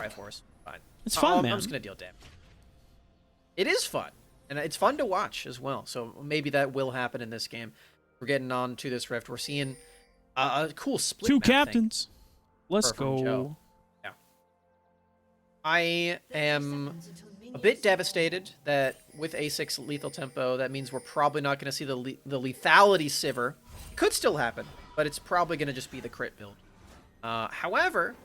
Triforce. Fine. It's fun, man. I'm just gonna deal damage. It is fun, and it's fun to watch as well. So maybe that will happen in this game. We're getting on to this rift. We're seeing a cool split. Two map thing captains. Let's from Joe. go. Yeah. I am a bit devastated that with A6 lethal tempo, that means we're probably not going to see the lethality Sivir. Could still happen, but it's probably going to just be the crit build. However,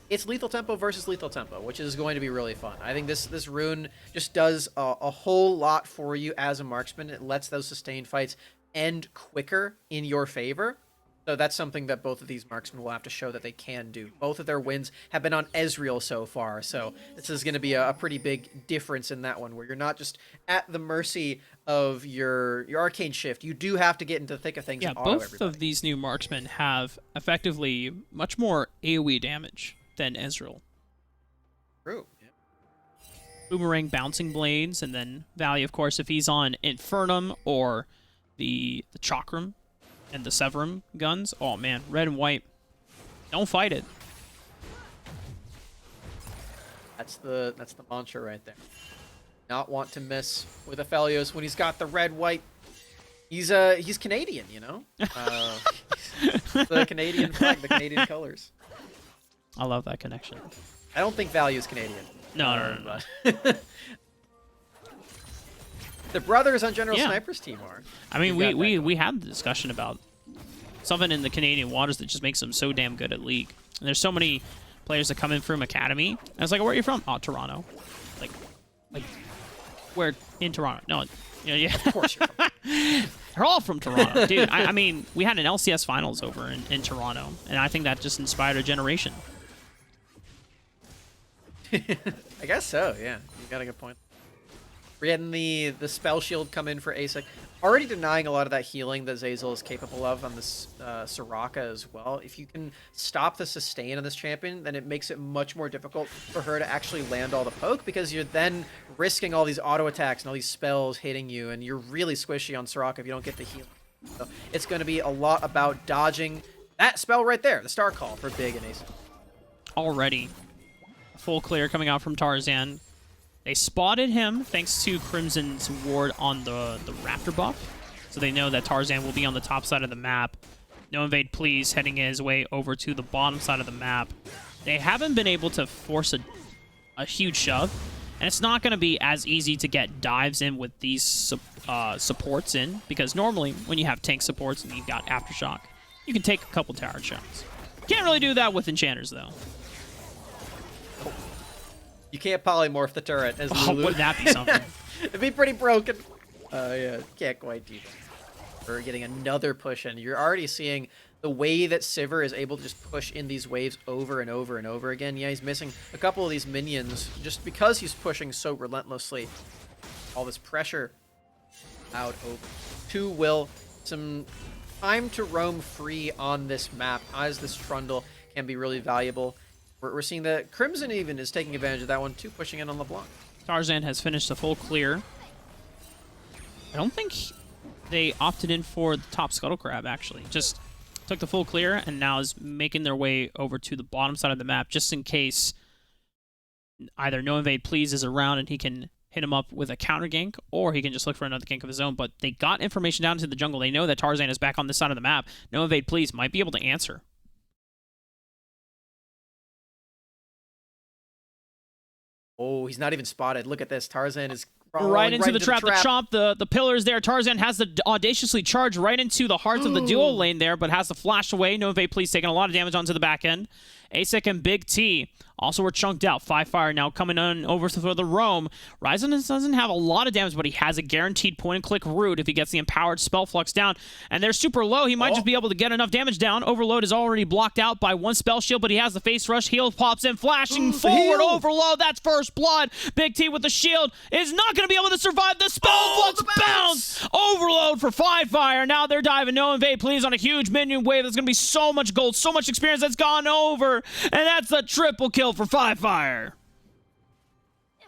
it's lethal tempo versus lethal tempo, which is going to be really fun. I think this rune just does a whole lot for you as a marksman. It lets those sustained fights end quicker in your favor. So that's something that both of these marksmen will have to show that they can do. Both of their wins have been on Ezreal so far, so this is going to be a pretty big difference in that one, where you're not just at the mercy of your arcane shift. You do have to get into the thick of things. Yeah, and auto both everybody. of these new marksmen have effectively much more AoE damage than Ezreal. True. Yeah. Boomerang bouncing blades, and then Valley, of course, if he's on Infernum or the Chakram and the Severum guns. Oh man, red and white. Don't fight it. That's the mantra right there. Not want to miss with Aphelios when he's got the red white. He's Canadian, you know. The Canadian flag, the Canadian colors. I love that connection. I don't think Value is Canadian. No. But the brothers on General Yeah. Sniper's team are. I mean, You've got that we had the discussion about something in the Canadian waters that just makes them so damn good at League. And there's so many players that come in from Academy. And I was like, where are you from? Oh, Toronto. Like where in Toronto? No, yeah. Of course you're from. They're all from Toronto. Dude, I mean, we had an LCS finals over in Toronto, and I think that just inspired a generation. I guess so, yeah. You got a good point. We're getting the spell shield come in for ASIC. Already denying a lot of that healing that Zeyzal is capable of on this Soraka as well. If you can stop the sustain on this champion, then it makes it much more difficult for her to actually land all the poke, because you're then risking all these auto attacks and all these spells hitting you, and you're really squishy on Soraka if you don't get the healing. So it's going to be a lot about dodging that spell right there, the Star Call for Big and ASIC. Already. Full clear coming out from Tarzan. They spotted him thanks to Crimson's ward on the Raptor buff. So they know that Tarzan will be on the top side of the map. No invade please heading his way over to the bottom side of the map. They haven't been able to force a huge shove. And it's not going to be as easy to get dives in with these supports in. Because normally when you have tank supports and you've got Aftershock, you can take a couple tower shots. Can't really do that with Enchanters though. You can't polymorph the turret as Oh, Lulu. wouldn't that be something? It'd be pretty broken. Yeah, can't quite do that. We're getting another push in. You're already seeing the way that Sivir is able to just push in these waves over and over and over again. Yeah, he's missing a couple of these minions just because he's pushing so relentlessly. All this pressure out over to Will. Some time to roam free on this map as this Trundle can be really valuable. We're seeing that Crimson even is taking advantage of that one too, pushing in on LeBlanc. Tarzan has finished a full clear. I don't think they opted in for the top Scuttle Crab, actually. Just took the full clear and now is making their way over to the bottom side of the map just in case either No Invade Please is around and he can hit him up with a counter gank, or he can just look for another gank of his own. But they got information down into the jungle. They know that Tarzan is back on this side of the map. No Invade Please might be able to answer. Oh, he's not even spotted. Look at this. Tarzan is Right into the trap. The chomp, the pillars there. Tarzan has to audaciously charge right into the hearts of the duo lane there, but has to flash away. No Invade Please taking a lot of damage onto the back end. ASIC and Big T also were chunked out. 5-Fire now coming on over for the roam. Ryzen doesn't have a lot of damage, but he has a guaranteed point-and-click root if he gets the empowered spell flux down. And they're super low. He might just be able to get enough damage down. Overload is already blocked out by one spell shield, but he has the face rush. Heal pops in, flashing forward. Overload, that's first blood. Big T with the shield is not going to be able to survive the spell flux bounce. Overload for 5-Fire. Now they're diving. No Invade Please on a huge minion wave. There's going to be so much gold, so much experience that's gone over. And that's a triple kill for 5-Fire.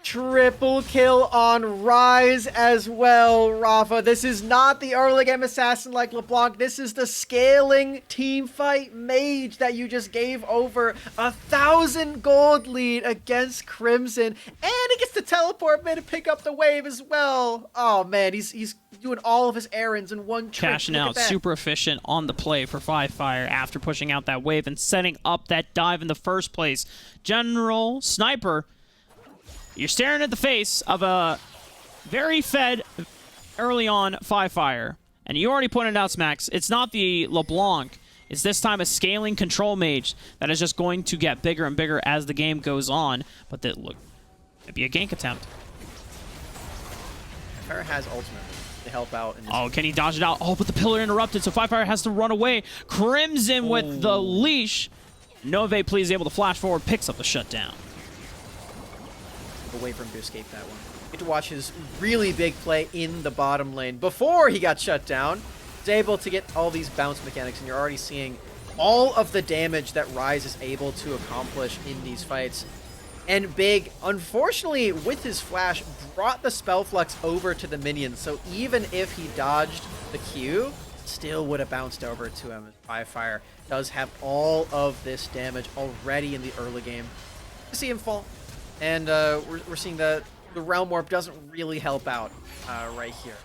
Triple kill on Rise as well, Rafa. This is not the early game assassin like LeBlanc. This is the scaling team fight mage that you just gave over 1,000 gold lead against Crimson. And he gets to teleport mid to pick up the wave as well. Oh man, he's doing all of his errands in one trip. Cashing out, super efficient on the play for Firefire after pushing out that wave and setting up that dive in the first place. General Sniper, you're staring at the face of a very fed early on Firefire. And you already pointed out, Smax, it's not the LeBlanc. It's this time a scaling control mage that is just going to get bigger and bigger as the game goes on. But that, look, it'd be a gank attempt. Firefire has ultimate to help out. In this oh, can he dodge it out? Oh, but the pillar interrupted, so Firefire has to run away. Crimson with the leash. Nove, please, able to flash forward, picks up the shutdown. Away from him to escape that one. Get to watch his really big play in the bottom lane before he got shut down. He's able to get all these bounce mechanics, and you're already seeing all of the damage that Rise is able to accomplish in these fights. And Big, unfortunately, with his flash, brought the spell flux over to the minions, so even if he dodged the Q, still would have bounced over to him. Firefire does have all of this damage already in the early game. You see him fall. And we're seeing the Realm Warp doesn't really help out right here.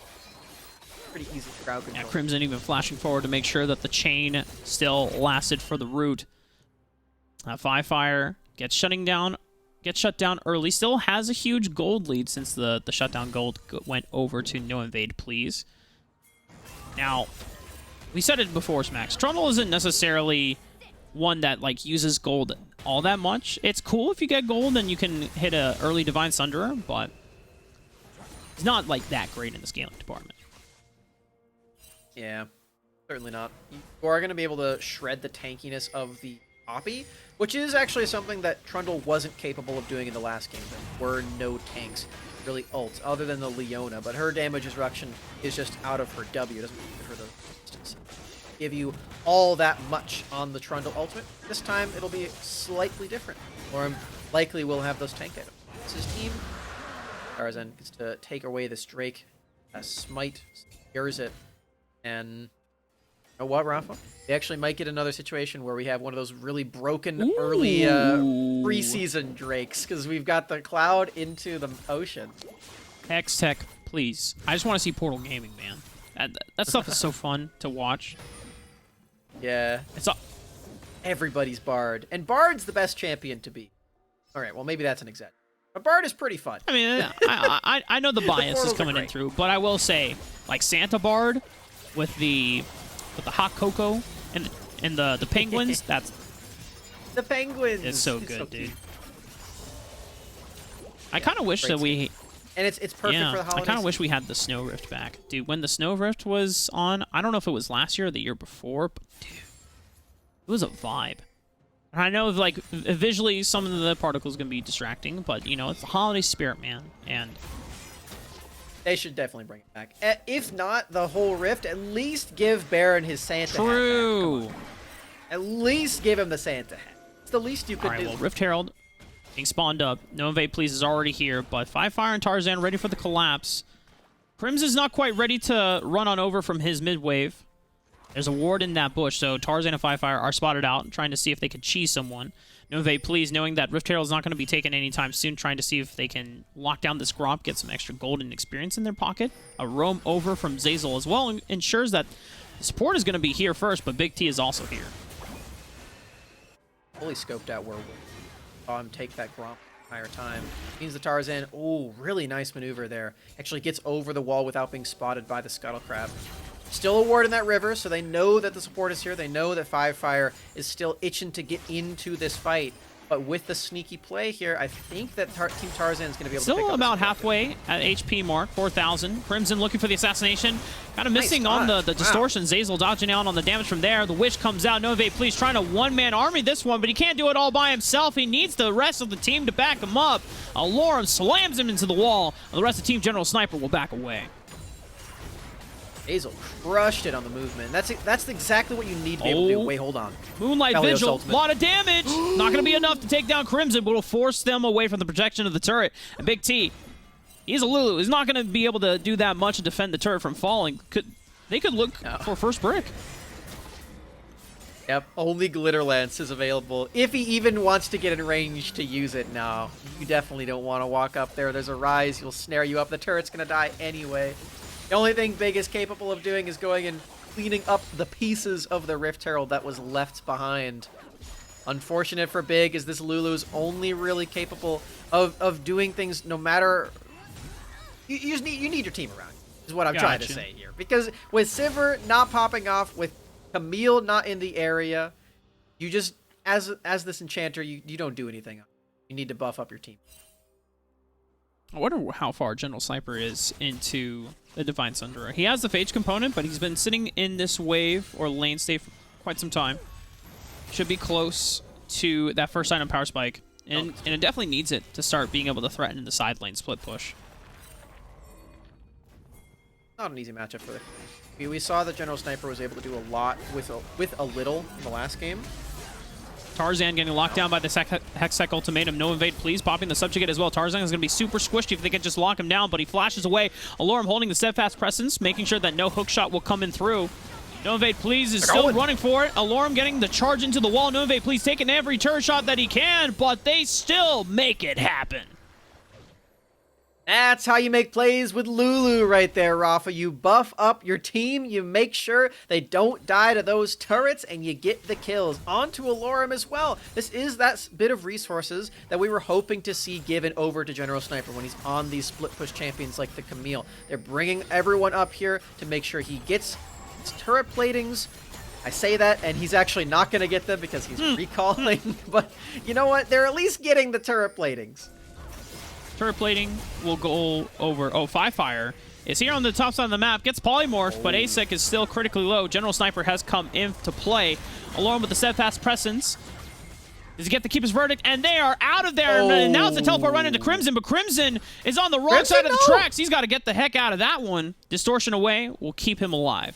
Pretty easy crowd control. Yeah, Crimson even flashing forward to make sure that the chain still lasted for the root. Firefire gets shut down early. Still has a huge gold lead since the shutdown gold went over to No Invade, please. Now, we said it before, Smax. Trundle isn't necessarily one that like uses gold all that much. It's cool if you get gold and you can hit a early Divine Sunderer, but it's not like that great in the scaling department. Yeah, certainly not. You are going to be able to shred the tankiness of the Poppy, which is actually something that Trundle wasn't capable of doing in the last game. There were no tanks really ults other than the Leona, but her damage reduction is just out of her W. It doesn't give her the distance. Give you all that much on the Trundle ultimate. This time it'll be slightly different, or likely we'll have those tank items. This is team. Tarzaned gets to take away this Drake, smite, secures it, and you know what, Rafa? We actually might get another situation where we have one of those really broken early preseason Drakes, because we've got the cloud into the ocean. X-Tech, please. I just want to see Portal Gaming, man. That stuff is so fun to watch. Yeah. It's everybody's Bard. And Bard's the best champion to beat. Alright, well maybe that's an exaggeration. But Bard is pretty fun. I mean, I know the bias is coming in through, but I will say, like Santa Bard with the hot cocoa and the penguins, that's the penguins. It's so good, dude. I kind of wish that we and it's perfect for the holidays. I kind of wish we had the Snow Rift back. Dude, when the Snow Rift was on, I don't know if it was last year or the year before, but dude, it was a vibe. And I know, like, visually some of the particles going to be distracting, but, you know, it's the holiday spirit, man. And they should definitely bring it back. If not the whole Rift, at least give Baron his Santa hat back. True. At least give him the Santa hat. It's the least you could do. Well, Rift Herald being spawned up. No Invade, please, is already here, but Firefire and Tarzan ready for the collapse. Crimson's not quite ready to run on over from his mid-wave. There's a ward in that bush, so Tarzan and Firefire are spotted out, trying to see if they can cheese someone. No Invade, please, knowing that Rift Herald's not going to be taken anytime soon, trying to see if they can lock down this Gromp, get some extra golden experience in their pocket. A roam over from Zazel as well ensures that the support is going to be here first, but Big T is also here. Fully scoped out where saw him take that Gromp the entire time. Means the Tarzan, oh, really nice maneuver there. Actually gets over the wall without being spotted by the Scuttle Crab. Still a ward in that river, so they know that the support is here. They know that Firefire is still itching to get into this fight. But with the sneaky play here, I think that Team Tarzan is going to be able to pick up about halfway at HP mark, 4,000. Crimson looking for the assassination. Kind of missing on the distortion. Zazel dodging out on the damage from there. The Wish comes out. No Invade, please, trying to one-man army this one, but he can't do it all by himself. He needs the rest of the team to back him up. Alorum slams him into the wall. The rest of Team General Sniper will back away. Hazel crushed it on the movement. That's exactly what you need to be able to do. Wait, hold on. Moonlight Felios Vigil, a ultimate. lot of damage. Not going to be enough to take down Crimson, but will force them away from the protection of the turret. And Big T, he's a Lulu. He's not going to be able to do that much to defend the turret from falling. They could look for first brick. Yep, only Glitter Lance is available. If he even wants to get in range to use it now, you definitely don't want to walk up there. There's a rise, he'll snare you up. The turret's going to die anyway. The only thing Big is capable of doing is going and cleaning up the pieces of the Rift Herald that was left behind. Unfortunate for Big is this Lulu's only really capable of doing things no matter... You need your team around, is what I'm trying to say here. Because with Sivir not popping off, with Camille not in the area, you just, as this enchanter, you don't do anything. You need to buff up your team. I wonder how far General Sniper is into the Divine Sunderer. He has the Phage component, but he's been sitting in this wave or lane state for quite some time. Should be close to that first item power spike. And it definitely needs it to start being able to threaten the side lane split push. Not an easy matchup for the... We saw that General Sniper was able to do a lot with a little in the last game. Tarzan getting locked down by the Hextech ultimatum. No invade, please. Popping the subjugate as well. Tarzan is going to be super squishy if they can just lock him down, but he flashes away. Alorum holding the steadfast presence, making sure that no hook shot will come in through. No invade, please is still running for it. Alorum getting the charge into the wall. No invade, please taking every turret shot that he can, but they still make it happen. That's how you make plays with Lulu right there, Rafa. You buff up your team, you make sure they don't die to those turrets, and you get the kills. On to Alorum as well. This is that bit of resources that we were hoping to see given over to General Sniper when he's on these split push champions like the Camille. They're bringing everyone up here to make sure he gets his turret platings. I say that, and he's actually not going to get them because he's recalling, but you know what? They're at least getting the turret platings. Turret plating will go over. Oh, Fire is here on the top side of the map. Gets polymorphed, but ASIC is still critically low. General Sniper has come into play, along with the steadfast presence. Does he get to keep his verdict? And they are out of there. And now it's a teleport right into Crimson, but Crimson is on the wrong side of the tracks. He's got to get the heck out of that one. Distortion away will keep him alive.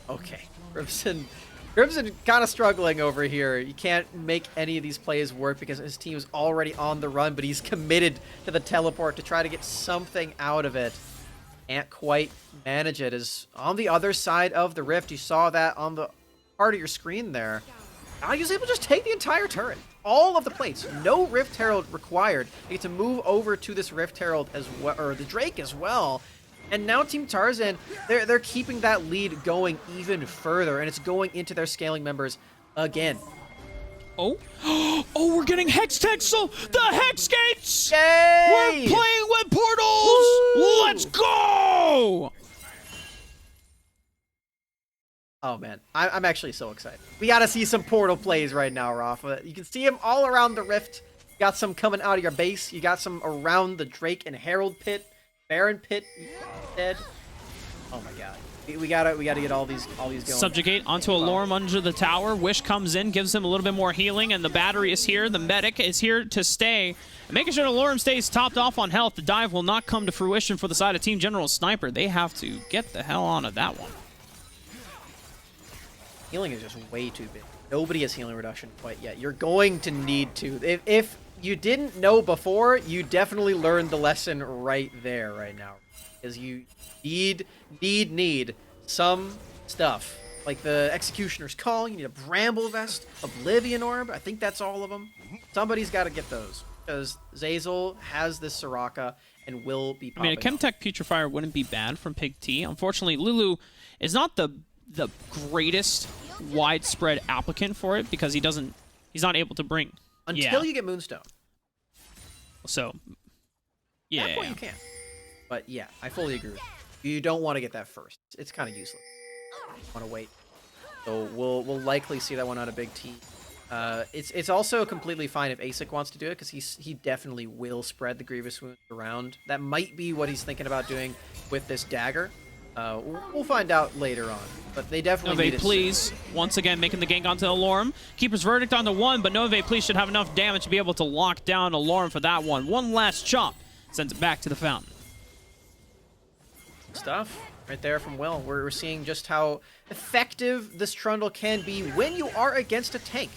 Okay, Crimson kind of struggling over here. You can't make any of these plays work because his team is already on the run, but he's committed to the teleport to try to get something out of it. Can't quite manage it. As on the other side of the rift, you saw that on the part of your screen there. Now he was able to just take the entire turret. All of the plates. No Rift Herald required. They get to move over to this Rift Herald as well, or the Drake as well. And now Team Tarzan, they're keeping that lead going even further, and it's going into their scaling members again. Oh, oh, we're getting Hextech, so the Hex Gates! Yay! We're playing with portals! Woo! Let's go! Oh man, I'm actually so excited. We gotta see some portal plays right now, Rafa. You can see them all around the rift. You got some coming out of your base. You got some around the Drake and Herald pit. Baron pit dead. Oh my god. We gotta get all these going. Subjugate onto Alorum under the tower. Wish comes in, gives him a little bit more healing, and the battery is here. The medic is here to stay. And making sure Alorum stays topped off on health. The dive will not come to fruition for the side of Team General Sniper. They have to get the hell on of that one. Healing is just way too big. Nobody has healing reduction quite yet. You're going to need to. If you didn't know before, you definitely learned the lesson right there, right now. Because you need some stuff. Like the Executioner's Call, you need a Bramble Vest, Oblivion Orb, I think that's all of them. Somebody's got to get those. Because Zazel has this Soraka and will be popping. I mean, a Chemtech Putrefier wouldn't be bad from Pig T. Unfortunately, Lulu is not the greatest widespread applicant for it because he's not able to bring... Until you get Moonstone. So, yeah. At that point you can. But yeah, I fully agree with you. You don't want to get that first. It's kind of useless. You want to wait. So we'll likely see that one on a Big T. It's also completely fine if ASIC wants to do it because he definitely will spread the Grievous Wound around. That might be what he's thinking about doing with this dagger. We'll find out later on, but they definitely need it. Please, once again, making the gank onto Alorum. Keeper's Verdict on the one, but Nove Please should have enough damage to be able to lock down Alorum for that one. One last chop. Sends it back to the fountain. Stuff. right there from Will. We're seeing just how effective this Trundle can be when you are against a tank.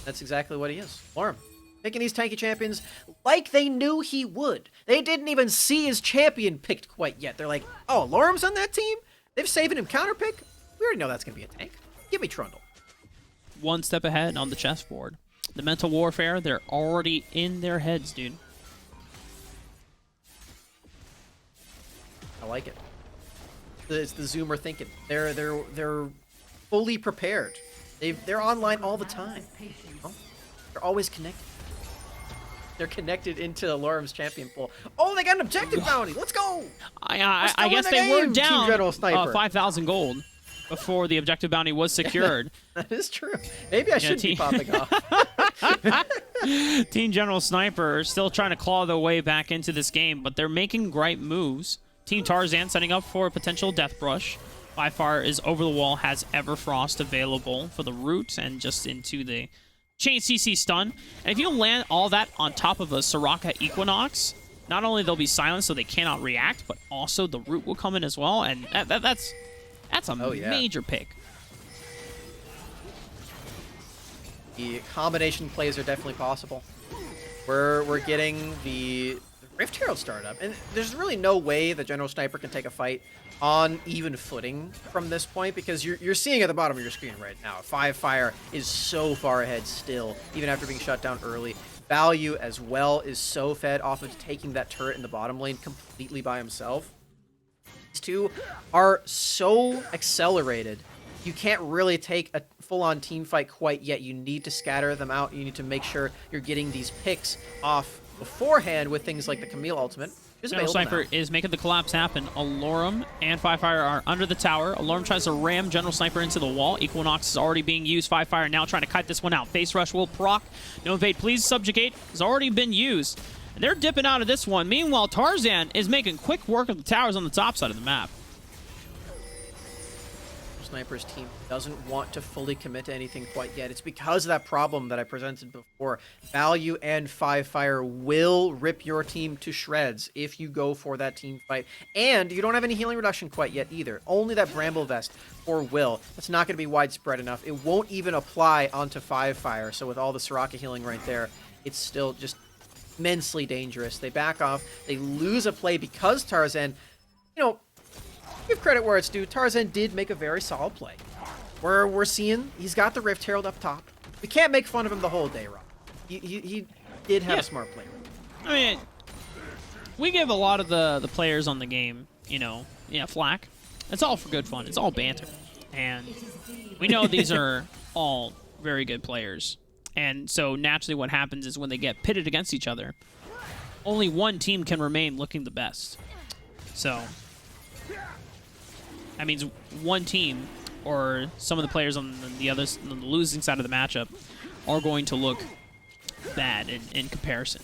That's exactly what he is. Lorem, picking these tanky champions like they knew he would. They didn't even see his champion picked quite yet. They're like, oh, Lorem's on that team? They've saving him counterpick? We already know that's going to be a tank. Give me Trundle. One step ahead on the chessboard. The mental warfare, they're already in their heads, dude. I like it. It's the Zoomer thinking. They're fully prepared. They're online all the time. Oh, they're always connected. They're connected into Lorem's champion pool. Oh, they got an objective bounty. Let's go. I guess they were down General Sniper. 5,000 gold before the objective bounty was secured. That is true. Maybe I should be popping off. Team General Sniper still trying to claw their way back into this game, but they're making great moves. Team Tarzan setting up for a potential death brush. Fire is over the wall, has Everfrost available for the root and just into the chain CC stun. And if you land all that on top of a Soraka Equinox, not only they'll be silenced so they cannot react, but also the root will come in as well, and that's a major pick. The combination plays are definitely possible. We're getting the Rift Herald startup, and there's really no way the General Sniper can take a fight on even footing from this point, because you're seeing at the bottom of your screen right now, Fire is so far ahead still, even after being shut down early. Value as well is so fed off of taking that turret in the bottom lane completely by himself. These two are so accelerated. You can't really take a full-on team fight quite yet. You need to scatter them out. You need to make sure you're getting these picks off beforehand with things like the Camille ultimate. General Sniper is making the collapse happen. Alorem and Fire are under the tower. Alorem tries to ram General Sniper into the wall. Equinox is already being used. Fire now trying to kite this one out. Face Rush will proc. No evade, please subjugate. Has already been used. And they're dipping out of this one. Meanwhile, Tarzan is making quick work of the towers on the top side of the map. Sniper's team doesn't want to fully commit to anything quite yet. It's because of that problem that I presented before. Value and Fire will rip your team to shreds if you go for that team fight. And you don't have any healing reduction quite yet either. Only that Bramble Vest for Will. That's not going to be widespread enough. It won't even apply onto Fire. So with all the Soraka healing right there, it's still just immensely dangerous. They back off. They lose a play because Tarzan, give credit where it's due. Tarzan did make a very solid play. We're seeing he's got the Rift Herald up top. We can't make fun of him the whole day, Rob. He did have a smart play. I mean, we give a lot of the players on the game, flack. It's all for good fun. It's all banter. And we know these are all very good players. And so naturally what happens is when they get pitted against each other, only one team can remain looking the best. So that means one team or some of the players on the losing side of the matchup are going to look bad in comparison.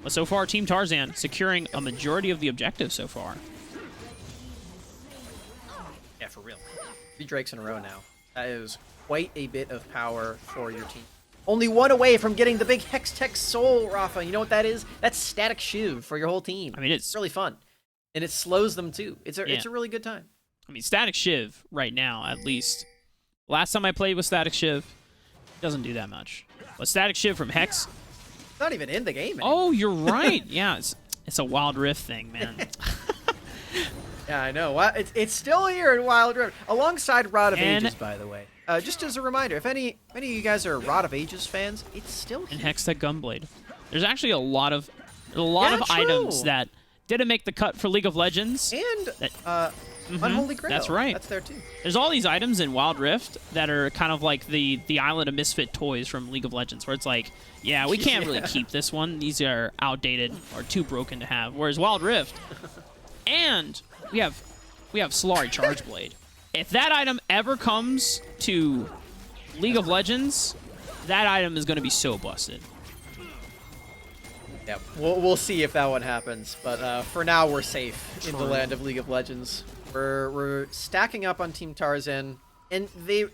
But so far, Team Tarzan securing a majority of the objectives so far. Yeah, for real. 3 Drakes in a row now. That is quite a bit of power for your team. Only one away from getting the big Hex Tech Soul, Rafa. You know what that is? That's Static Shiv for your whole team. I mean, it's really fun. And it slows them too. It's a really good time. I mean, Static Shiv right now, at least. Last time I played with Static Shiv, doesn't do that much. But Static Shiv from Hex... It's not even in the game anymore. Oh, you're right. Yeah, it's a Wild Rift thing, man. Yeah, I know. It's still here in Wild Rift, alongside Rod of Ages, by the way. Just as a reminder, if any of you guys are Rod of Ages fans, it's still here. And Hextech Gunblade. There's actually a lot of items that didn't make the cut for League of Legends. And Unholy Grail. That's right. That's there too. There's all these items in Wild Rift that are kind of like the Island of Misfit Toys from League of Legends, where it's like, yeah, we can't really keep this one. These are outdated or too broken to have. Whereas Wild Rift, and we have Solari Charge Blade. If that item ever comes to League of Legends, that item is going to be so busted. Yeah, we'll see if that one happens. But for now, we're safe in the land of League of Legends. We're stacking up on Team Tarzan, and they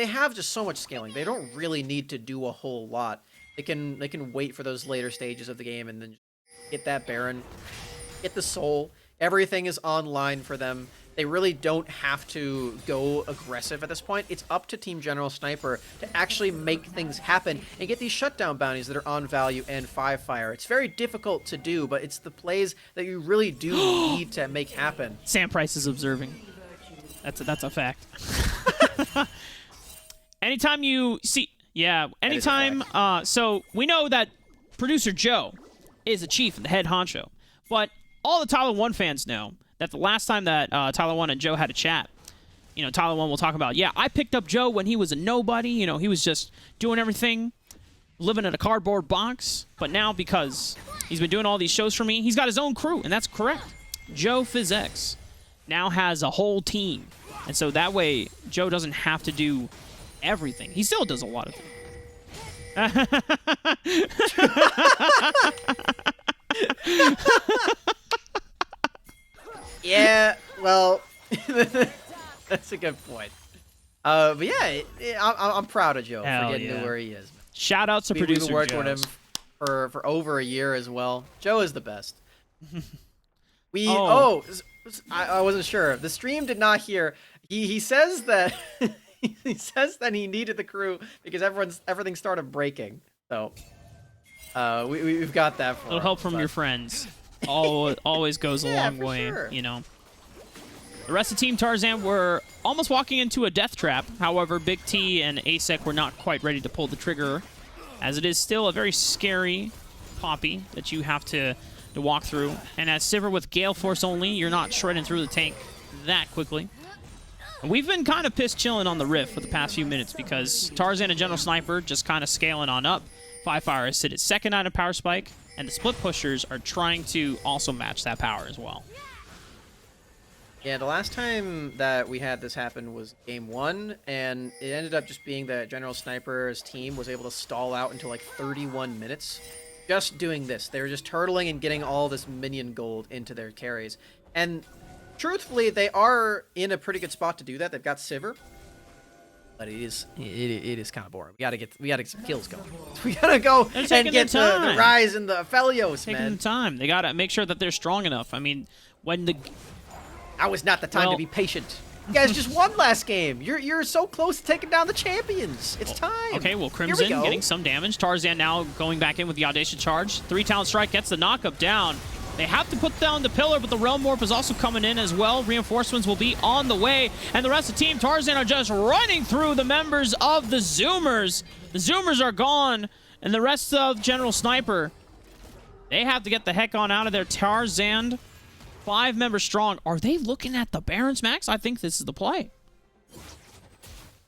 have just so much scaling. They don't really need to do a whole lot. They can wait for those later stages of the game and then get that Baron, get the soul, Everything is online for them. They really don't have to go aggressive at this point. It's up to Team General Sniper to actually make things happen and get these shutdown bounties that are on value and 5-fire. It's very difficult to do, but it's the plays that you really do need to make happen. Sam Price is observing. That's a fact. Anytime you see, yeah, anytime. So we know that producer Joe is the chief and the head honcho, but all the TYLER1 fans know that the last time that TYLER1 and Joe had a chat, you know, TYLER1 will talk about, yeah, I picked up Joe when he was a nobody. You know, he was just doing everything, living in a cardboard box. But now, because he's been doing all these shows for me, he's got his own crew, and that's correct. Joe PhysX now has a whole team. And so that way, Joe doesn't have to do everything. He still does a lot of things. Yeah, well, that's a good point. But yeah, I'm proud of Joe Hell for getting yeah. to where he is. Shout out to We've producer been working with Joes. him for over a year as well. Joe is the best. Oh. I wasn't sure. The stream did not hear. He says that he says that he needed the crew because everything started breaking. So we've got that for A little him, help from but- your friends. Always goes a Yeah, long for way, sure. you know. The rest of Team Tarzan were almost walking into a death trap. However, Big T and ASEC were not quite ready to pull the trigger, as it is still a very scary Poppy that you have to walk through. And as Sivir with Gale Force only, you're not shredding through the tank that quickly. And we've been kind of pissed chilling on the Rift for the past few minutes because Tarzan and General Sniper just kind of scaling on up. 5-fire is sit at second item power spike, and the split pushers are trying to also match that power as well. Yeah, the last time that we had this happen was game 1, and it ended up just being that General Sniper's team was able to stall out until like 31 minutes just doing this. They were just turtling and getting all this minion gold into their carries. And truthfully, they are in a pretty good spot to do that. They've got Sivir. But it is kind of boring. We gotta get some kills going. We gotta go and get the Rise and the Aphelios, Taking man. the time. They gotta make sure that they're strong enough. I mean, when the Now is not the time to be patient. You guys just won last game. You're so close to taking down the champions. It's time. Okay, well, Here we Crimson go. getting some damage. Tarzan now going back in with the Audacious Charge. 3-talent strike gets the knockup down. They have to put down the pillar, but the Realm Warp is also coming in as well. Reinforcements will be on the way, and the rest of Team Tarzan are just running through the members of the Zoomers. The Zoomers are gone, and the rest of General Sniper, they have to get the heck on out of there. Tarzan, 5 members strong. Are they looking at the Barons, Max? I think this is the play.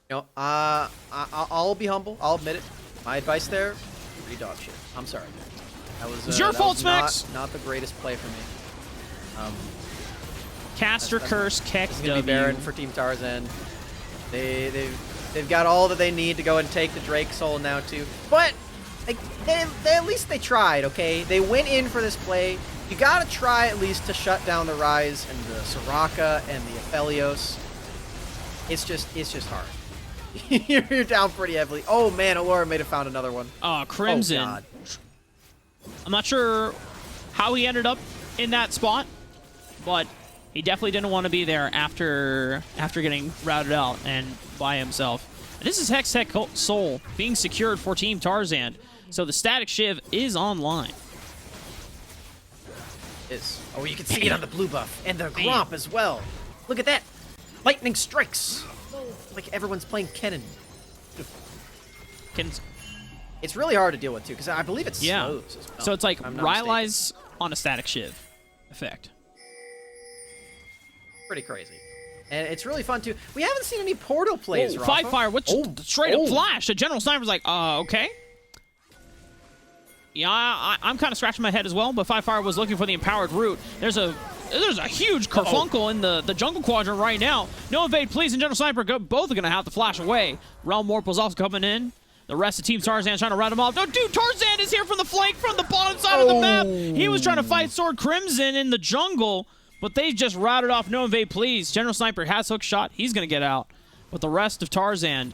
You know, I'll be humble. I'll admit it. My advice there, pretty dog shit. I'm sorry. That was It's your fault, Smax. Not the greatest play for me. Caster Curse, Keck It's gonna be Baron for Team Tarzan. They've got all that they need to go and take the Drake Soul now too. But they at least they tried. Okay, they went in for this play. You gotta try at least to shut down the Rise and the Soraka and the Aphelios. It's just hard. You're down pretty heavily. Oh man, Allura may have found another one. Crimson. Oh, God. I'm not sure how he ended up in that spot, but he definitely didn't want to be there after getting routed out and by himself. And this is Hex Tech Soul being secured for Team Tarzan, so the Static Shiv is online. Oh, you can see it on the blue buff and the Gromp as well. Look at that. Lightning strikes. Like everyone's playing Kennen. It's really hard to deal with too, because I believe it slows as well. So it's like if I'm not mistaken. Rylai's on a Static Shiv effect. Pretty crazy. And it's really fun too. We haven't seen any portal plays, Whoa, Rafa. 5-fire, what's straight up flash? The General Sniper's like, okay. Yeah, I'm kind of scratching my head as well, but 5-fire was looking for the empowered root. There's a huge kerfunkel in the jungle quadrant right now. No evade, please, and General Sniper both are going to have to flash away. Realm Warp was also coming in. The rest of Team Tarzan trying to rout him off. No, dude, Tarzan is here from the flank, from the bottom side of the map. He was trying to fight Sword Crimson in the jungle, but they just routed off No Invade, please. General Sniper has hook shot. He's going to get out. But the rest of Tarzan,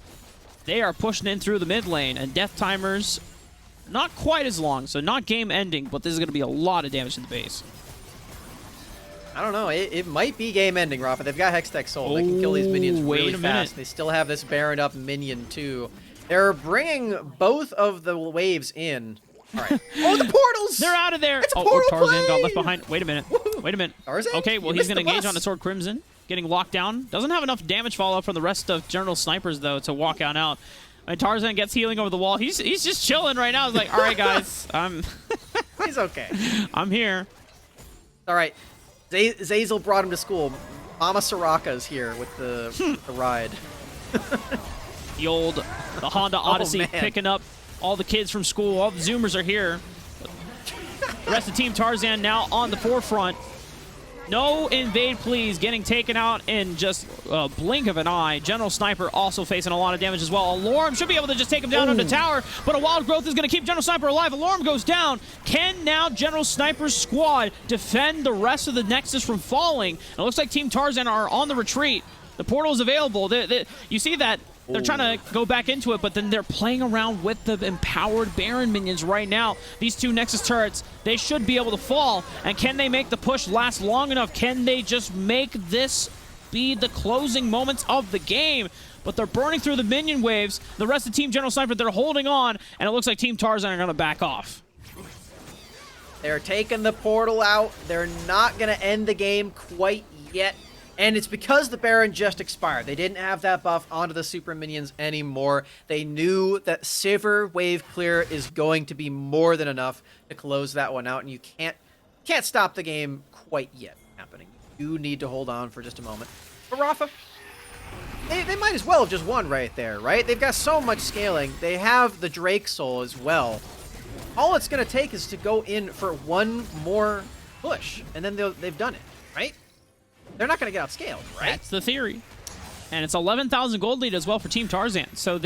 they are pushing in through the mid lane, and death timers not quite as long, so not game ending, but this is going to be a lot of damage to the base. I don't know. It might be game ending, Rafa. They've got Hextech Soul. They can kill these minions really fast. They still have this Baron up minion too. They're bringing both of the waves in. All right. Oh, the portals! They're out of there. It's a portal Tarzan play! got left behind. Wait a minute. Wait a minute. Tarzan? Okay, well, You he's missed going to the engage bus. on the Sword Crimson. Getting locked down. Doesn't have enough damage follow-up from the rest of General Snipers, though, to walk on out. And Tarzan gets healing over the wall. He's just chilling right now. He's like, all right, guys. He's okay. I'm here. All right. Zazel brought him to school. Mama Soraka's here with the ride. The Honda Odyssey man. picking up all the kids from school. All the Zoomers are here. The rest of Team Tarzan now on the forefront. No invade, please. Getting taken out in just a blink of an eye. General Sniper also facing a lot of damage as well. Alarm should be able to just take him down on the tower, but a Wild Growth is going to keep General Sniper alive. Alarm goes down. Can now General Sniper's squad defend the rest of the Nexus from falling? And it looks like Team Tarzan are on the retreat. The portal is available. You see that? They're trying to go back into it, but then they're playing around with the empowered Baron minions right now. These two Nexus turrets, they should be able to fall. And can they make the push last long enough? Can they just make this be the closing moments of the game? But they're burning through the minion waves. The rest of Team General Sniper, they're holding on, and it looks like Team Tarzan are going to back off. They're taking the portal out. They're not going to end the game quite yet. And it's because the Baron just expired. They didn't have that buff onto the super minions anymore. They knew that Sivir wave clear is going to be more than enough to close that one out, and you can't stop the game quite yet happening. You need to hold on for just a moment. But Rafa, they might as well have just won right there, right? They've got so much scaling. They have the Drake Soul as well. All it's going to take is to go in for one more push, and then they've done it, right? They're not going to get outscaled, right? That's the theory. And it's 11,000 gold lead as well for Team Tarzan. So,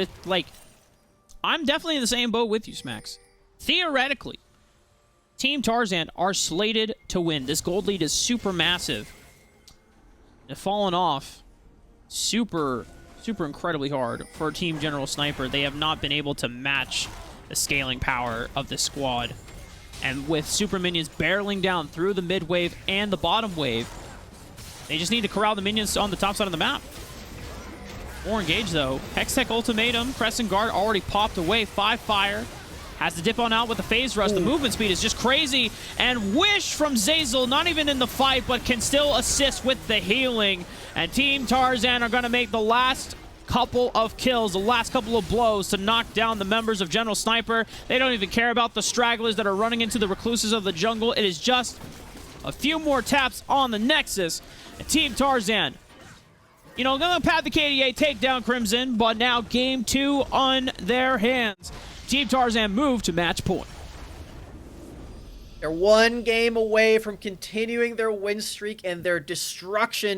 I'm definitely in the same boat with you, Smacks. Theoretically, Team Tarzan are slated to win. This gold lead is super massive. They've fallen off super incredibly hard for Team General Sniper. They have not been able to match the scaling power of this squad. And with super minions barreling down through the mid wave and the bottom wave, they just need to corral the minions on the top side of the map. More engaged, though. Hextech Ultimatum. Crescent Guard already popped away. 5 fire. Has to dip on out with the Phase Rush. The movement speed is just crazy. And Wish from Zazel, not even in the fight, but can still assist with the healing. And Team Tarzan are going to make the last couple of kills, the last couple of blows to knock down the members of General Sniper. They don't even care about the stragglers that are running into the recluses of the jungle. It is just a few more taps on the Nexus. And Team Tarzan, gonna pat the KDA, take down Crimson, but now game 2 on their hands. Team Tarzan move to match point. They're one game away from continuing their win streak, and their destruction